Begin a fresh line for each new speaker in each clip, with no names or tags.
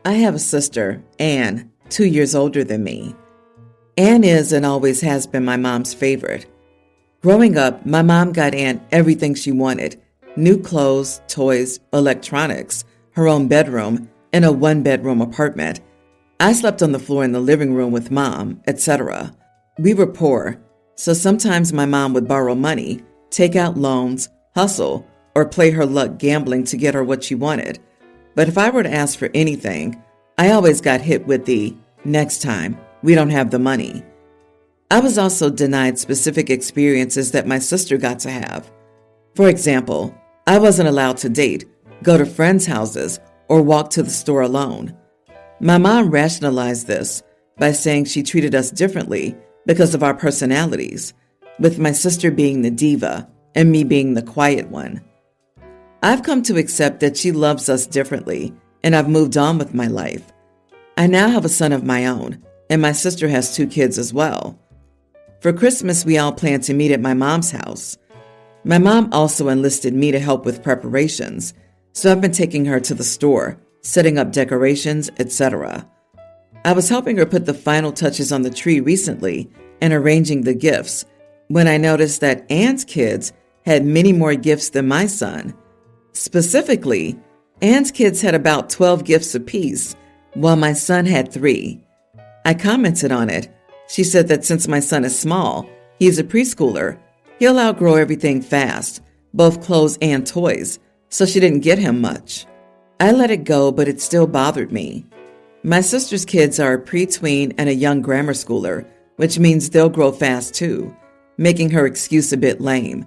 I have a sister, Anne, 2 years older than me. Anne is and always has been my mom's favorite. Growing up, my mom got Anne everything she wanted: new clothes, toys, electronics, her own bedroom, and a one-bedroom apartment. I slept on the floor in the living room with Mom, etc. We were poor, so sometimes my mom would borrow money, take out loans, hustle, or play her luck gambling to get her what she wanted. But if I were to ask for anything, I always got hit with the "next time, we don't have the money." I was also denied specific experiences that my sister got to have. For example, I wasn't allowed to date, go to friends' houses, or walk to the store alone. My mom rationalized this by saying she treated us differently because of our personalities, with my sister being the diva and me being the quiet one. I've come to accept that she loves us differently, and I've moved on with my life. I now have a son of my own, and my sister has 2 kids as well. For Christmas, we all plan to meet at my mom's house. My mom also enlisted me to help with preparations, so I've been taking her to the store, setting up decorations, etc. I was helping her put the final touches on the tree recently and arranging the gifts when I noticed that Anne's kids had many more gifts than my son. Specifically, Anne's kids had about 12 gifts apiece, while my son had 3. I commented on it. She said that since my son is small, he's a preschooler, he'll outgrow everything fast, both clothes and toys, so she didn't get him much. I let it go, but it still bothered me. My sister's kids are a pre-tween and a young grammar schooler, which means they'll grow fast too, making her excuse a bit lame.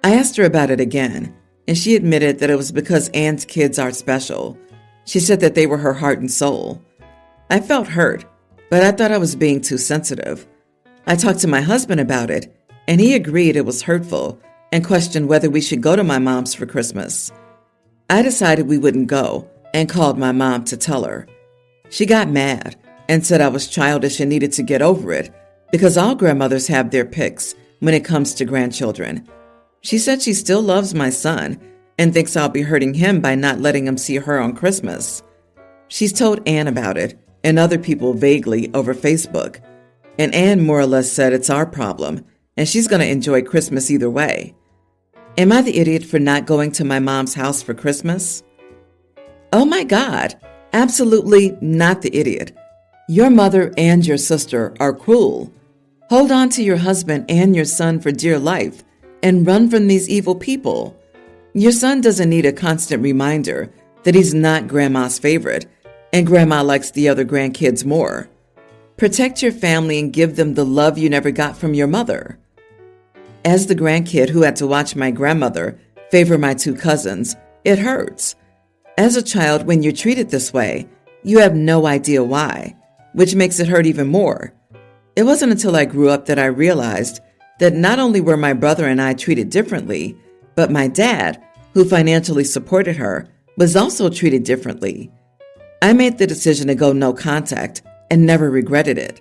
I asked her about it again, and she admitted that it was because Anne's kids are special. She said that they were her heart and soul. I felt hurt, but I thought I was being too sensitive. I talked to my husband about it, and he agreed it was hurtful and questioned whether we should go to my mom's for Christmas. I decided we wouldn't go and called my mom to tell her. She got mad and said I was childish and needed to get over it because all grandmothers have their picks when it comes to grandchildren. She said she still loves my son and thinks I'll be hurting him by not letting him see her on Christmas. She's told Anne about it and other people vaguely over Facebook, and Anne more or less said it's our problem and she's going to enjoy Christmas either way. Am I the idiot for not going to my mom's house for Christmas? Oh my God, absolutely not the idiot. Your mother and your sister are cruel. Hold on to your husband and your son for dear life and run from these evil people. Your son doesn't need a constant reminder that he's not grandma's favorite and grandma likes the other grandkids more. Protect your family and give them the love you never got from your mother. As the grandkid who had to watch my grandmother favor my 2 cousins, it hurts. As a child, when you're treated this way, you have no idea why, which makes it hurt even more. It wasn't until I grew up that I realized that not only were my brother and I treated differently, but my dad, who financially supported her, was also treated differently. I made the decision to go no contact and never regretted it.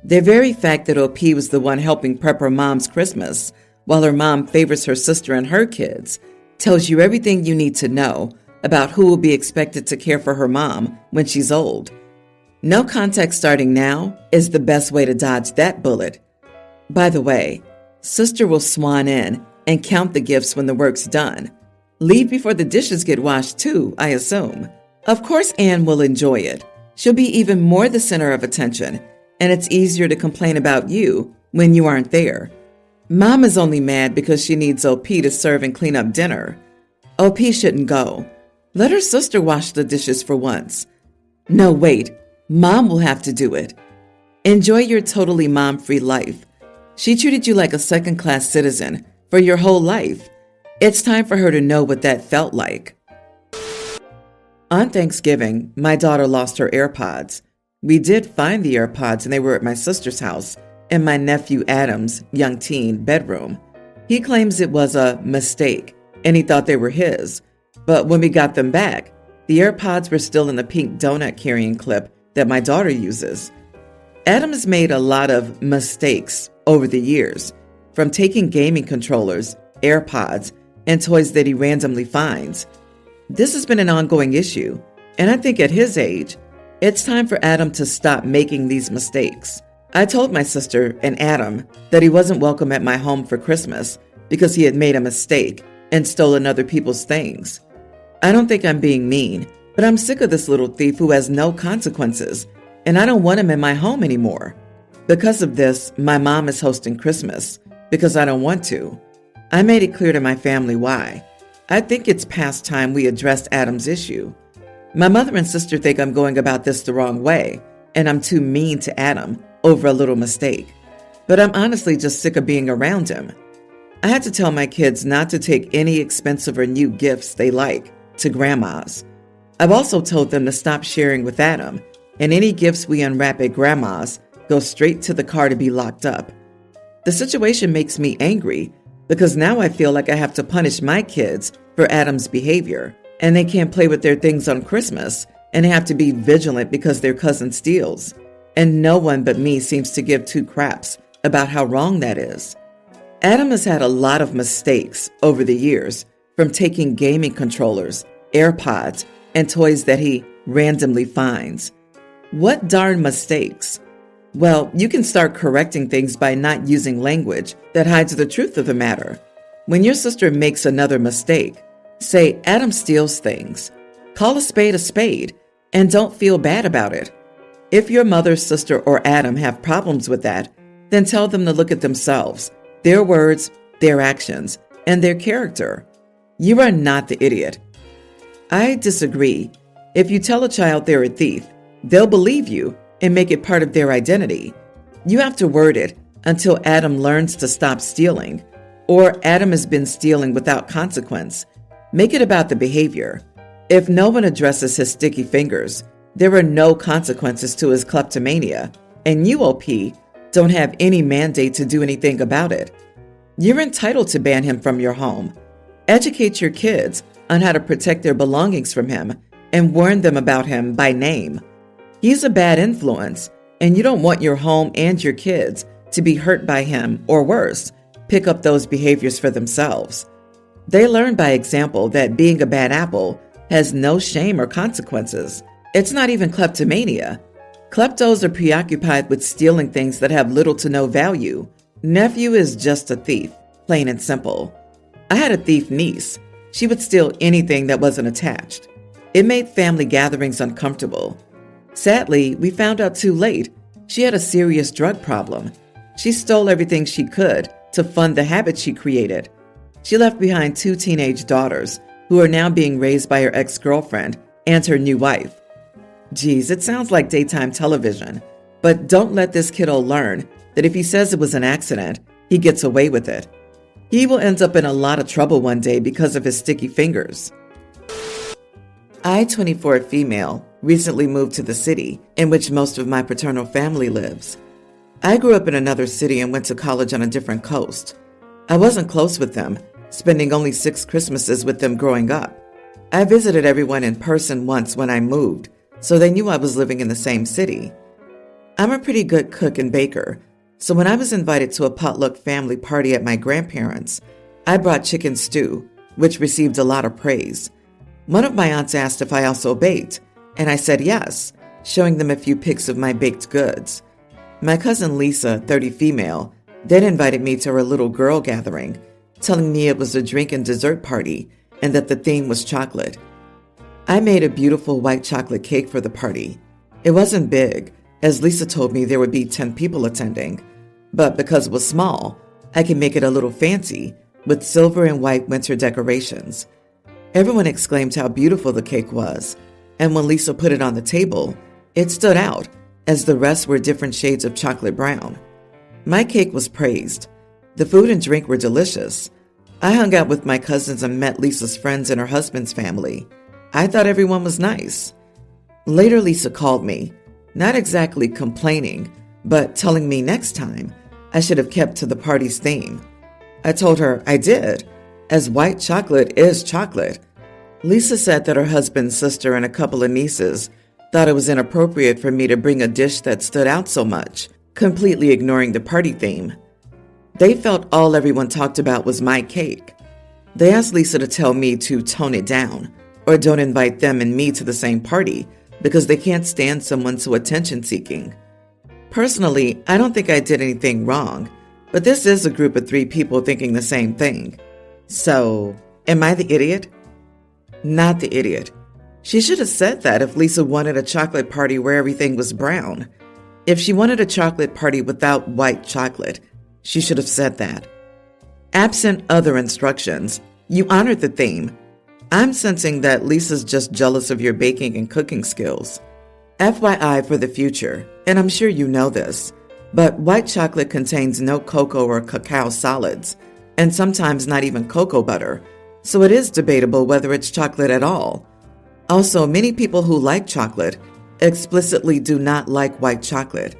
The very fact that OP was the one helping prep her mom's Christmas, while her mom favors her sister and her kids, tells you everything you need to know about who will be expected to care for her mom when she's old. No contact starting now is the best way to dodge that bullet. By the way, sister will swan in and count the gifts when the work's done. Leave before the dishes get washed too, I assume. Of course Anne will enjoy it. She'll be even more the center of attention, and it's easier to complain about you when you aren't there. Mom is only mad because she needs OP to serve and clean up dinner. OP shouldn't go. Let her sister wash the dishes for once. No, wait. Mom will have to do it. Enjoy your totally mom-free life. She treated you like a second-class citizen for your whole life. It's time for her to know what that felt like. On Thanksgiving, my daughter lost her AirPods. We did find the AirPods and they were at my sister's house in my nephew Adam's, young teen, bedroom. He claims it was a mistake and he thought they were his. But when we got them back, the AirPods were still in the pink donut carrying clip that my daughter uses. Adam has made a lot of mistakes over the years, from taking gaming controllers, AirPods, and toys that he randomly finds. This has been an ongoing issue, And I think at his age, it's time for Adam to stop making these mistakes. I told my sister and Adam that he wasn't welcome at my home for Christmas because he had made a mistake and stolen other people's things. I don't think I'm being mean, but I'm sick of this little thief who has no consequences, and I don't want him in my home anymore. Because of this, my mom is hosting Christmas because I don't want to. I made it clear to my family why. I think it's past time we addressed Adam's issue. My mother and sister think I'm going about this the wrong way, and I'm too mean to Adam over a little mistake. But I'm honestly just sick of being around him. I had to tell my kids not to take any expensive or new gifts they like to Grandma's. I've also told them to stop sharing with Adam, and any gifts we unwrap at Grandma's go straight to the car to be locked up. The situation makes me angry because now I feel like I have to punish my kids for Adam's behavior, and they can't play with their things on Christmas and have to be vigilant because their cousin steals. And no one but me seems to give two craps about how wrong that is. Adam has had a lot of mistakes over the years, from taking gaming controllers, AirPods, and toys that he randomly finds. What darn mistakes? Well, you can start correcting things by not using language that hides the truth of the matter. When your sister makes another mistake, say Adam steals things. Call a spade, and don't feel bad about it. If your mother, sister, or Adam have problems with that, then tell them to look at themselves, their words, their actions, and their character. You are not the idiot. I disagree. If you tell a child they're a thief, they'll believe you and make it part of their identity. You have to word it until Adam learns to stop stealing, or Adam has been stealing without consequence. Make it about the behavior. If no one addresses his sticky fingers, there are no consequences to his kleptomania, and you, OP, don't have any mandate to do anything about it. You're entitled to ban him from your home. Educate your kids on how to protect their belongings from him and warn them about him by name. He's a bad influence, and you don't want your home and your kids to be hurt by him, or worse, pick up those behaviors for themselves. They learn by example that being a bad apple has no shame or consequences. It's not even kleptomania. Kleptos are preoccupied with stealing things that have little to no value. Nephew is just a thief, plain and simple. I had a thief niece. She would steal anything that wasn't attached. It made family gatherings uncomfortable. Sadly, we found out too late she had a serious drug problem. She stole everything she could to fund the habit she created. She left behind 2 teenage daughters who are now being raised by her ex-girlfriend and her new wife. Geez, it sounds like daytime television, but don't let this kiddo learn that if he says it was an accident, he gets away with it. He will end up in a lot of trouble one day because of his sticky fingers. I, 24 female, recently moved to the city in which most of my paternal family lives. I grew up in another city and went to college on a different coast. I wasn't close with them, spending only 6 Christmases with them growing up. I visited everyone in person once when I moved, so they knew I was living in the same city. I'm a pretty good cook and baker, so when I was invited to a potluck family party at my grandparents', I brought chicken stew, which received a lot of praise. One of my aunts asked if I also baked, and I said yes, showing them a few pics of my baked goods. My cousin Lisa, 30 female, then invited me to her little girl gathering, telling me it was a drink and dessert party and that the theme was chocolate. I made a beautiful white chocolate cake for the party. It wasn't big, as Lisa told me there would be 10 people attending, but because it was small, I could make it a little fancy with silver and white winter decorations. Everyone exclaimed how beautiful the cake was, and when Lisa put it on the table, it stood out, as the rest were different shades of chocolate brown. My cake was praised. The food and drink were delicious. I hung out with my cousins and met Lisa's friends and her husband's family. I thought everyone was nice. Later, Lisa called me, not exactly complaining, but telling me next time I should have kept to the party's theme. I told her I did, as white chocolate is chocolate. Lisa said that her husband's sister and a couple of nieces thought it was inappropriate for me to bring a dish that stood out so much, completely ignoring the party theme. They felt all everyone talked about was my cake. They asked Lisa to tell me to tone it down, or don't invite them and me to the same party because they can't stand someone so attention-seeking. Personally, I don't think I did anything wrong, but this is a group of 3 people thinking the same thing. So, am I the idiot? Not the idiot. She should have said that if Lisa wanted a chocolate party where everything was brown. If she wanted a chocolate party without white chocolate, she should have said that. Absent other instructions, you honored the theme. I'm sensing that Lisa's just jealous of your baking and cooking skills. FYI for the future, and I'm sure you know this, but white chocolate contains no cocoa or cacao solids, and sometimes not even cocoa butter, so it is debatable whether it's chocolate at all. Also, many people who like chocolate explicitly do not like white chocolate.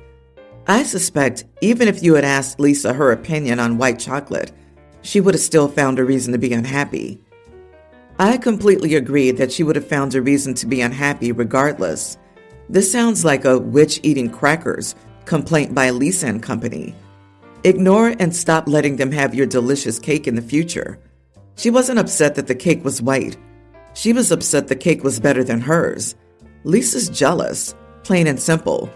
I suspect even if you had asked Lisa her opinion on white chocolate, she would have still found a reason to be unhappy. I completely agree that she would have found a reason to be unhappy regardless. This sounds like a witch eating crackers complaint by Lisa and Company. Ignore and stop letting them have your delicious cake in the future. She wasn't upset that the cake was white. She was upset the cake was better than hers. Lisa's jealous, plain and simple.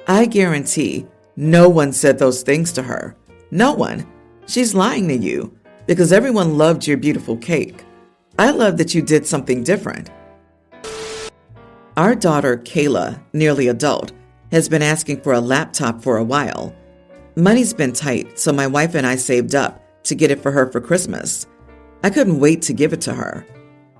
I guarantee no one said those things to her. No one. She's lying to you because everyone loved your beautiful cake. I love that you did something different. Our daughter, Kayla, nearly adult, has been asking for a laptop for a while. Money's been tight, so my wife and I saved up to get it for her for Christmas. I couldn't wait to give it to her.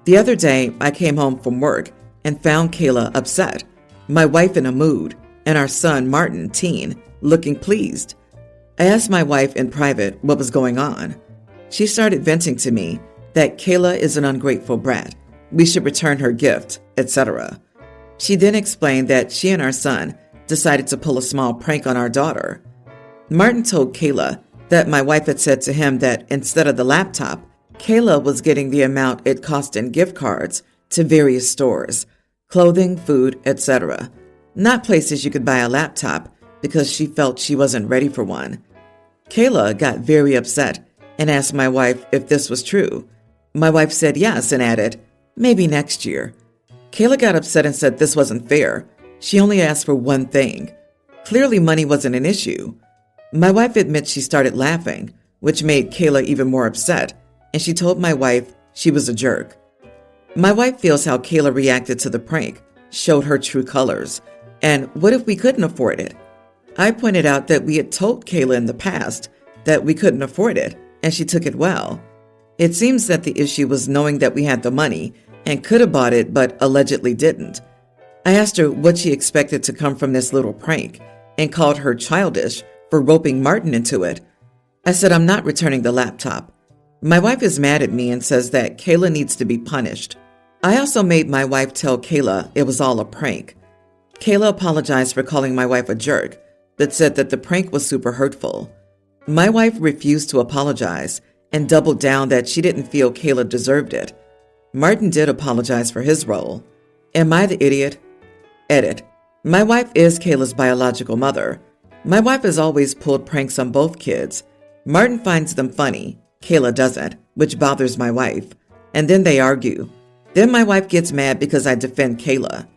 The other day, I came home from work and found Kayla upset, my wife in a mood, and our son, Martin, teen, looking pleased. I asked my wife in private what was going on. She started venting to me that Kayla is an ungrateful brat. We should return her gift, etc. She then explained that she and our son decided to pull a small prank on our daughter. Martin told Kayla that my wife had said to him that instead of the laptop, Kayla was getting the amount it cost in gift cards to various stores, clothing, food, etc. Not places you could buy a laptop because she felt she wasn't ready for one. Kayla got very upset and asked my wife if this was true. My wife said yes and added, maybe next year. Kayla got upset and said this wasn't fair. She only asked for one thing. Clearly money wasn't an issue. My wife admits she started laughing, which made Kayla even more upset, and she told my wife she was a jerk. My wife feels how Kayla reacted to the prank showed her true colors. And what if we couldn't afford it? I pointed out that we had told Kayla in the past that we couldn't afford it, and she took it well. It seems that the issue was knowing that we had the money and could have bought it but allegedly didn't. I asked her what she expected to come from this little prank and called her childish for roping Martin into it. I said I'm not returning the laptop. My wife is mad at me and says that Kayla needs to be punished. I also made my wife tell Kayla it was all a prank. Kayla apologized for calling my wife a jerk, but said that the prank was super hurtful. My wife refused to apologize and doubled down that she didn't feel Kayla deserved it. Martin did apologize for his role. Am I the idiot? Edit. My wife is Kayla's biological mother. My wife has always pulled pranks on both kids. Martin finds them funny. Kayla doesn't, which bothers my wife. And then they argue. Then my wife gets mad because I defend Kayla.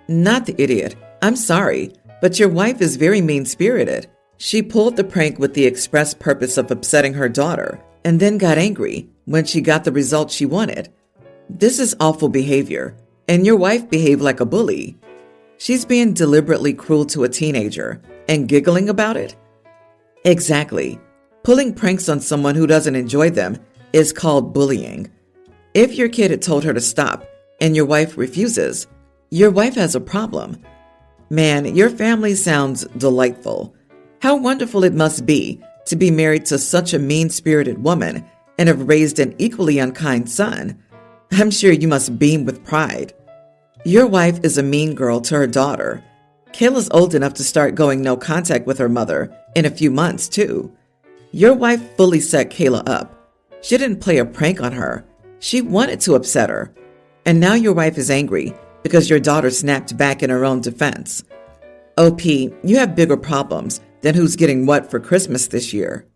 Not the idiot. I'm sorry, but your wife is very mean-spirited. She pulled the prank with the express purpose of upsetting her daughter and then got angry when she got the result she wanted. This is awful behavior, and your wife behaved like a bully. She's being deliberately cruel to a teenager and giggling about it? Exactly. Pulling pranks on someone who doesn't enjoy them is called bullying. If your kid had told her to stop and your wife refuses, your wife has a problem. Man, your family sounds delightful. How wonderful it must be to be married to such a mean-spirited woman and have raised an equally unkind son. I'm sure you must beam with pride. Your wife is a mean girl to her daughter. Kayla's old enough to start going no contact with her mother in a few months, too. Your wife fully set Kayla up. She didn't play a prank on her. She wanted to upset her. And now your wife is angry because your daughter snapped back in her own defense. OP, you have bigger problems than who's getting what for Christmas this year.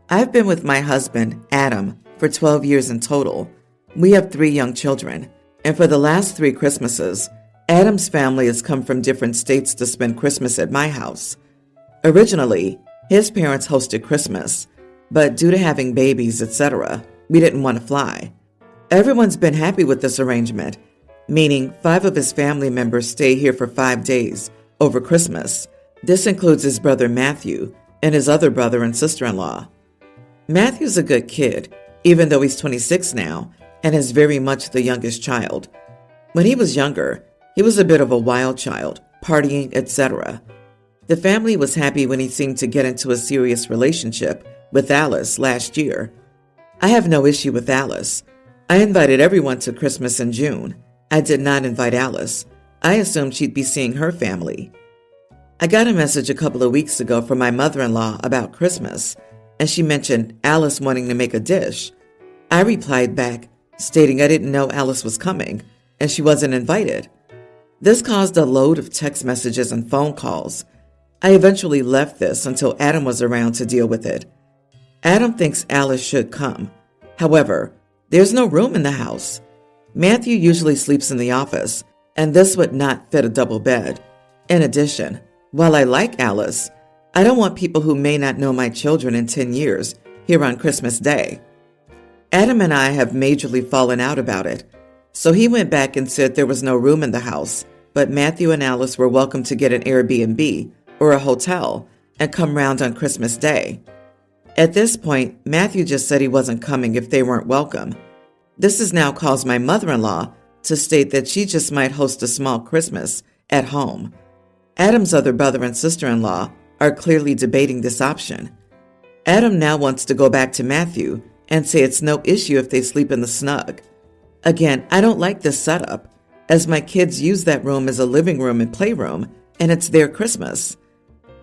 I've been with my husband, Adam, for 12 years in total. We have 3 young children, and for the last 3 Christmases, Adam's family has come from different states to spend Christmas at my house. Originally, his parents hosted Christmas, but due to having babies, etc., we didn't want to fly. Everyone's been happy with this arrangement, meaning 5 of his family members stay here for 5 days over Christmas. This includes his brother Matthew and his other brother and sister-in-law. Matthew's a good kid, even though he's 26 now and is very much the youngest child. When he was younger, he was a bit of a wild child, partying, etc. The family was happy when he seemed to get into a serious relationship with Alice last year. I have no issue with Alice. I invited everyone to Christmas in June. I did not invite Alice. I assumed she'd be seeing her family. I got a message a couple of weeks ago from my mother-in-law about Christmas, and she mentioned Alice wanting to make a dish. I replied back, stating I didn't know Alice was coming, and she wasn't invited. This caused a load of text messages and phone calls. I eventually left this until Adam was around to deal with it. Adam thinks Alice should come. However, there's no room in the house. Matthew usually sleeps in the office, and this would not fit a double bed. In addition, while I like Alice, I don't want people who may not know my children in 10 years here on Christmas Day. Adam and I have majorly fallen out about it, so he went back and said there was no room in the house, but Matthew and Alice were welcome to get an Airbnb or a hotel and come round on Christmas Day. At this point, Matthew just said he wasn't coming if they weren't welcome. This has now caused my mother-in-law to state that she just might host a small Christmas at home. Adam's other brother and sister-in-law are clearly debating this option. Adam now wants to go back to Matthew and say it's no issue if they sleep in the snug. Again, I don't like this setup, as my kids use that room as a living room and playroom, and it's their Christmas.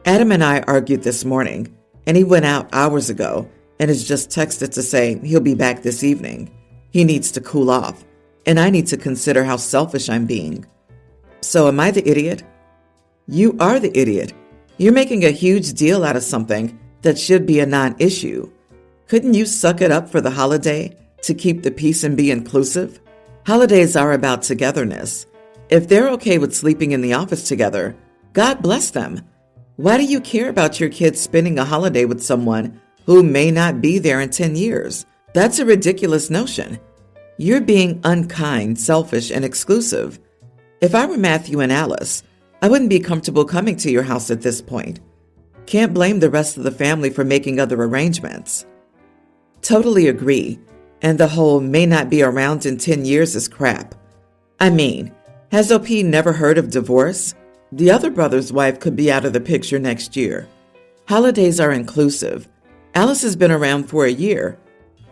Adam and I argued this morning, and he went out hours ago and has just texted to say he'll be back this evening. He needs to cool off, and I need to consider how selfish I'm being. So am I the idiot? You are the idiot. You're making a huge deal out of something that should be a non-issue. Couldn't you suck it up for the holiday to keep the peace and be inclusive? Holidays are about togetherness. If they're okay with sleeping in the office together, God bless them. Why do you care about your kids spending a holiday with someone who may not be there in 10 years? That's a ridiculous notion. You're being unkind, selfish, and exclusive. If I were Matthew and Alice, I wouldn't be comfortable coming to your house at this point. Can't blame the rest of the family for making other arrangements. Totally agree, and the whole may not be around in 10 years is crap. I mean, has OP never heard of divorce? The other brother's wife could be out of the picture next year. Holidays are inclusive. Alice has been around for a year.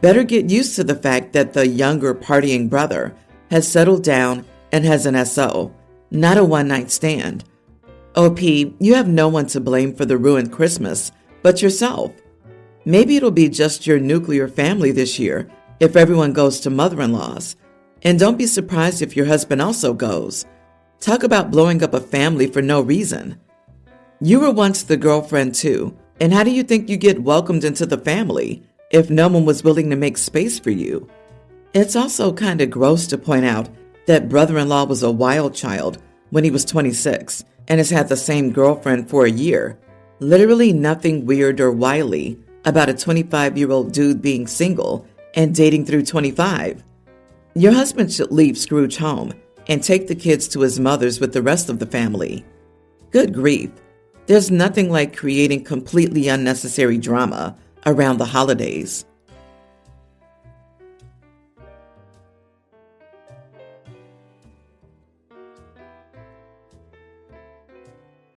Better get used to the fact that the younger partying brother has settled down and has an SO, not a one-night stand. OP, you have no one to blame for the ruined Christmas but yourself. Maybe it'll be just your nuclear family this year if everyone goes to mother-in-law's. And don't be surprised if your husband also goes. Talk about blowing up a family for no reason. You were once the girlfriend too, and how do you think you get welcomed into the family if no one was willing to make space for you? It's also kind of gross to point out that brother-in-law was a wild child when he was 26 and has had the same girlfriend for a year. Literally nothing weird or wily about a 25-year-old dude being single and dating through 25. Your husband should leave Scrooge home and take the kids to his mother's with the rest of the family. Good grief. There's nothing like creating completely unnecessary drama around the holidays.